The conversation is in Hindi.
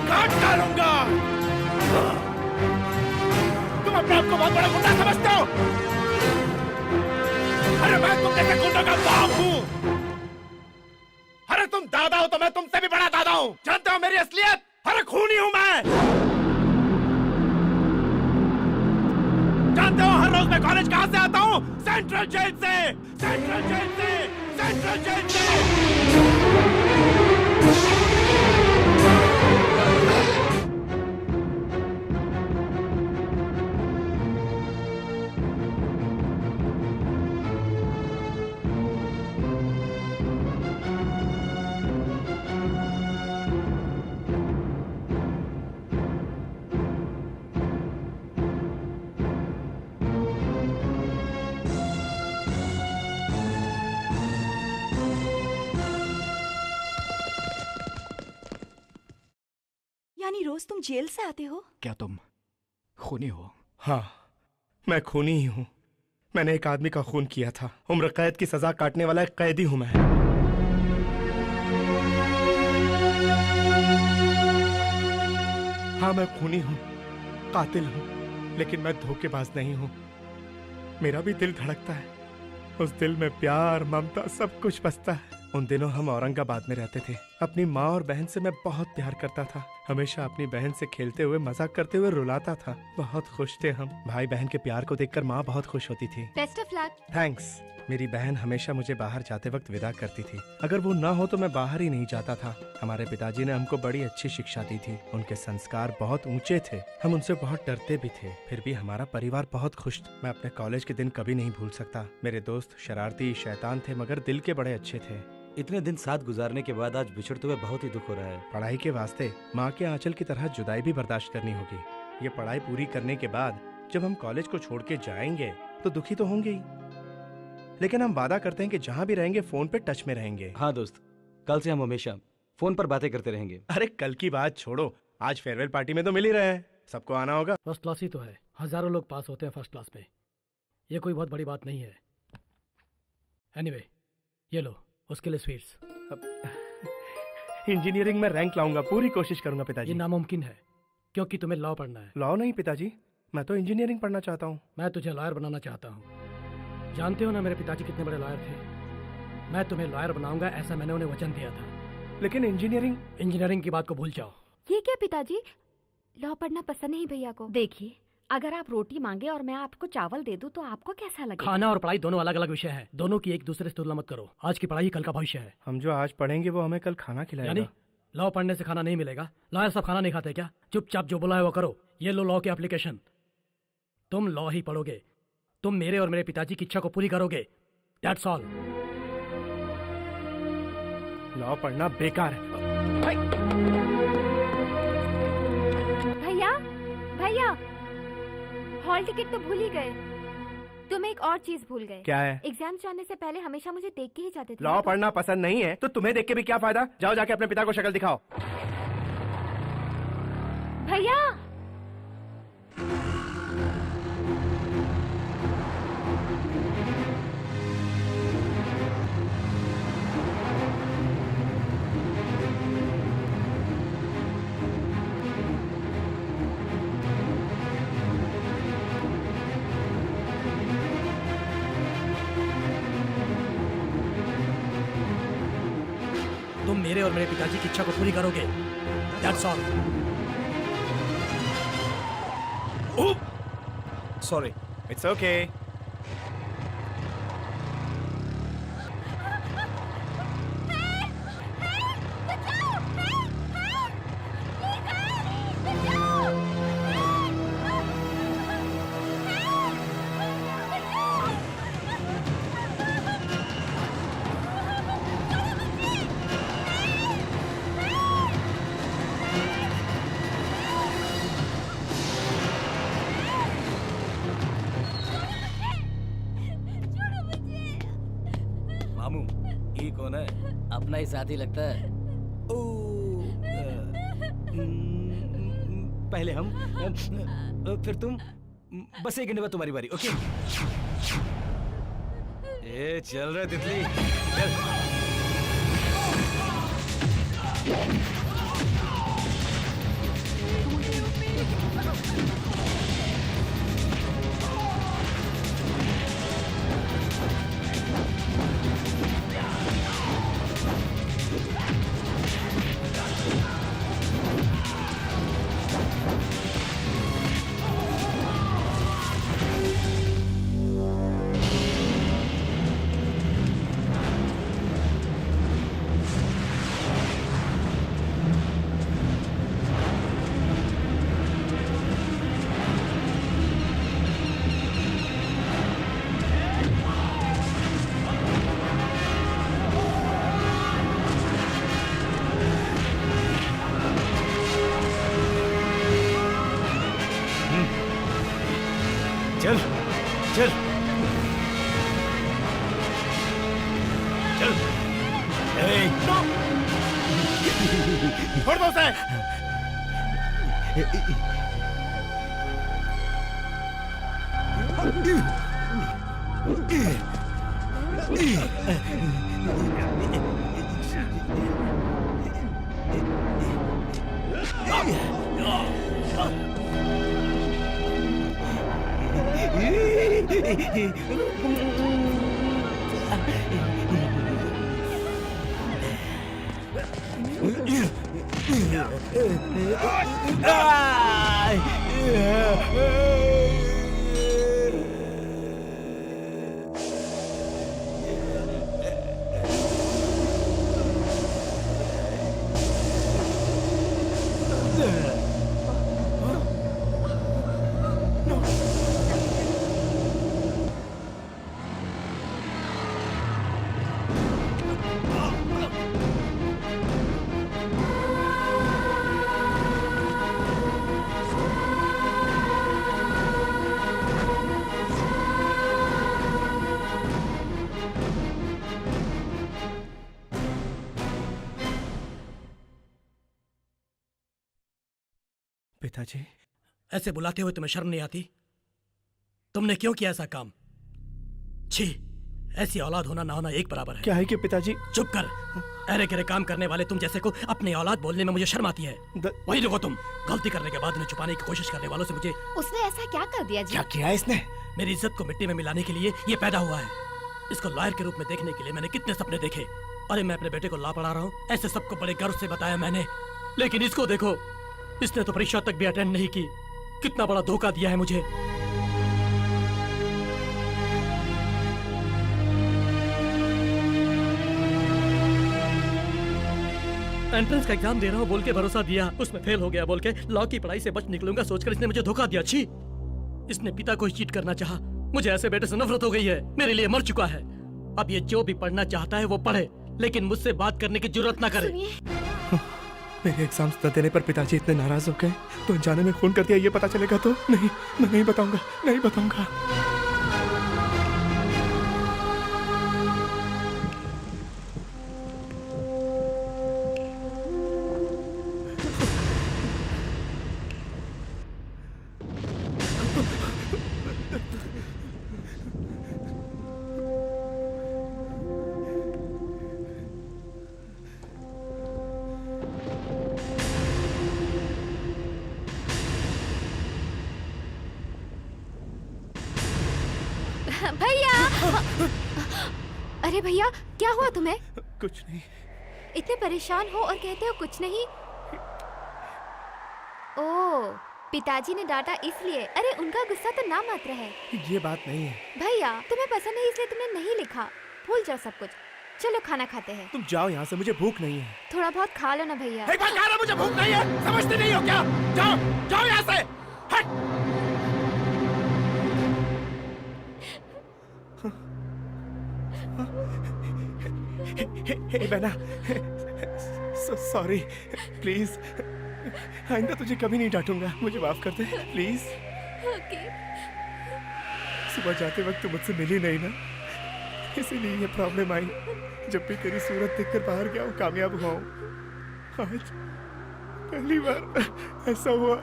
काट डालूंगा। तुम अपने आप को बहुत बड़ा गुंडा समझते हो? अरे मैं तुम जैसे गुंडों का बाप हूँ। अरे तुम दादा हो तो मैं तुमसे भी बड़ा दादा हूँ। जानते हो मेरी असलियत? अरे खूनी हूँ मैं। जानते हो हर रोज मैं कॉलेज कहाँ से आता हूँ? सेंट्रल जेल से, सेंट्रल जेल से, सेंट्रल जेल से। यानी रोज तुम जेल से आते हो? क्या तुम खूनी हो? हाँ, मैं खूनी ही हूँ। मैंने एक आदमी का खून किया था। उम्र कैद की सजा काटने वाला एक कैदी हूँ मैं। हाँ, मैं खूनी हूँ, कातिल हूँ, लेकिन मैं धोखेबाज नहीं हूँ। मेरा भी दिल धड़कता है। उस दिल में प्यार, ममता सब कुछ बसता है। उन दिनों हम औरंगाबाद में रहते थे। अपनी माँ और बहन से मैं बहुत प्यार करता था। हमेशा अपनी बहन से खेलते हुए, मजाक करते हुए रुलाता था। बहुत खुश थे हम। भाई बहन के प्यार को देखकर माँ बहुत खुश होती थी। Best of luck. थैंक्स। मेरी बहन हमेशा मुझे बाहर जाते वक्त विदा करती थी। अगर वो ना हो तो मैं बाहर ही नहीं जाता था। हमारे पिताजी ने हमको बड़ी अच्छी शिक्षा दी थी। उनके संस्कार बहुत ऊंचे थे। हम उनसे बहुत डरते भी थे। फिर भी हमारा परिवार बहुत खुश था। मैं अपने कॉलेज के दिन कभी नहीं भूल सकता। मेरे दोस्त शरारती शैतान थे, मगर दिल के बड़े अच्छे थे। इतने दिन साथ गुजारने के बाद आज बिछड़ते हुए बहुत ही दुख हो रहा है। पढ़ाई के वास्ते माँ के आंचल की तरह जुदाई भी बर्दाश्त करनी होगी। ये पढ़ाई पूरी करने के बाद जब हम कॉलेज को छोड़ के जाएंगे तो दुखी तो होंगे ही, लेकिन हम वादा करते हैं कि जहाँ भी रहेंगे फोन पे टच में रहेंगे। हाँ दोस्त, कल से हम हमेशा फोन पर बातें करते रहेंगे। अरे कल की बात छोड़ो, आज फेयरवेल पार्टी में तो मिल ही रहे हैं। सबको आना होगा। फर्स्ट क्लास ही तो है, हजारों लोग पास होते हैं फर्स्ट क्लास में। ये कोई बहुत बड़ी बात नहीं है। एनीवे, ये लो उसके लिए स्वीट्स। इंजीनियरिंग में रैंक लाऊंगा, पूरी कोशिश करूंगा पिताजी। ये नामुमकिन है क्योंकि तुम्हें लॉ पढ़ना है। लॉ नहीं पिताजी, मैं तो इंजीनियरिंग पढ़ना चाहता हूँ। मैं तुझे लॉयर बनाना चाहता हूँ। जानते हो ना मेरे पिताजी कितने बड़े लॉयर थे। मैं तुम्हें लॉयर बनाऊंगा, ऐसा मैंने उन्हें वचन दिया था। लेकिन इंजीनियरिंग की बात को भूल जाओ। ये क्या पिताजी, लॉ पढ़ना पसंद नहीं भैया को? देखिए, अगर आप रोटी मांगे और मैं आपको चावल दे दूं तो आपको कैसा लगेगा? खाना और पढ़ाई दोनों अलग अलग विषय है। दोनों की एक दूसरे से तुलना मत करो। आज की पढ़ाई कल का भविष्य है। हम जो आज पढ़ेंगे वो हमें कल खाना खिलाएगा। यानी लॉ पढ़ने से खाना नहीं मिलेगा? लॉयर सब खाना नहीं खाते क्या? चुपचाप जो बोला है वो करो। ये लो लॉ की एप्लीकेशन। तुम लॉ ही पढ़ोगे। तुम मेरे और मेरे पिताजी की इच्छा को पूरी करोगे। That's all. लॉ पढ़ना बेकार है। भैया भैया, हॉल टिकट तो भूल ही गए। तुम एक और चीज भूल गए। क्या है? एग्जाम जाने से पहले हमेशा मुझे देख के ही जाते थे। लॉ पढ़ना पसंद नहीं है तो तुम्हें देख के भी क्या फायदा? जाओ जाके अपने पिता को शक्ल दिखाओ। भैया तुम मेरे और मेरे पिताजी की इच्छा को पूरी करोगे। That's all. Sorry. It's okay. मामू, ये कौन है? अपना ही साथी लगता है। पहले हम, फिर तुम। बस एक घंटे बाद तुम्हारी बारी। ओके? ये चल रहे तितली चल। चल चल चल। छोड़ दो उसे। पिताजी, ऐसे बुलाते हुए तुम्हें शर्म नहीं आती? तुमने क्यों किया ऐसा काम? छी, ऐसी औलाद होना ना होना एक बराबर है। क्या है कि पिताजी? चुप कर। अरे गरे काम करने वाले तुम जैसे को अपनी औलाद बोलने में मुझे शर्म आती है। वही लोगो तुम। गलती करने के बाद उन्हें छुपाने की कोशिश करने वालों से मुझे। उसने ऐसा क्या कर दिया जी? क्या किया इसने? मेरी इज्जत को मिट्टी में मिलाने के लिए ये पैदा हुआ है। इसको लॉयर के रूप में देखने के लिए मैंने कितने सपने देखे। अरे मैं अपने बेटे को ला पढ़ा रहा हूँ, ऐसे सबको बड़े गर्व से बताया मैंने। लेकिन इसको देखो, इसने तो परीक्षा तक भी अटेंड नहीं की। कितना बड़ा धोखा दिया है मुझे। एंट्रेंस का एग्जाम दे रहा हूँ बोल के भरोसा दिया, उसमें फेल हो गया बोल के लॉ की पढ़ाई से बच निकलूंगा सोचकर इसने मुझे धोखा दिया। छी, इसने पिता को ही चीट करना चाहा। मुझे ऐसे बेटे से नफरत हो गई है। मेरे लिए मर चुका है। अब ये जो भी पढ़ना चाहता है वो पढ़े, लेकिन मुझसे बात करने की जरूरत ना करे। मेरे एग्जाम्स न देने पर पिताजी इतने नाराज हो गए तो जाने में खून कर दिया, ये पता चलेगा तो नहीं, मैं नहीं बताऊंगा, नहीं बताऊंगा। भैया! अरे भैया, क्या हुआ तुम्हें? कुछ नहीं। इतने परेशान हो और कहते हो कुछ नहीं। ओह, पिताजी ने डांटा इसलिए। अरे उनका गुस्सा तो ना मात्र है। ये बात नहीं है भैया, तुम्हें पसंद नहीं इसलिए तुमने नहीं लिखा। भूल जाओ सब कुछ। चलो खाना खाते हैं। तुम जाओ यहाँ से, मुझे भूख नहीं है। थोड़ा बहुत खा लो ना भैया। एक बार कह रहा मुझे भूख नहीं है, समझते नहीं हो क्या? जाओ जाओ यहाँ से, हट। हे बहना, सॉरी, प्लीज। आइंदा तुझे कभी नहीं डांटूंगा, मुझे माफ कर दे प्लीज। ओके। सुबह जाते वक्त तू मुझसे मिली नहीं ना, इसीलिए ये प्रॉब्लम आई। जब भी तेरी सूरत देखकर बाहर गया हूँ, कामयाब हुआ हूँ। आज पहली बार ऐसा हुआ।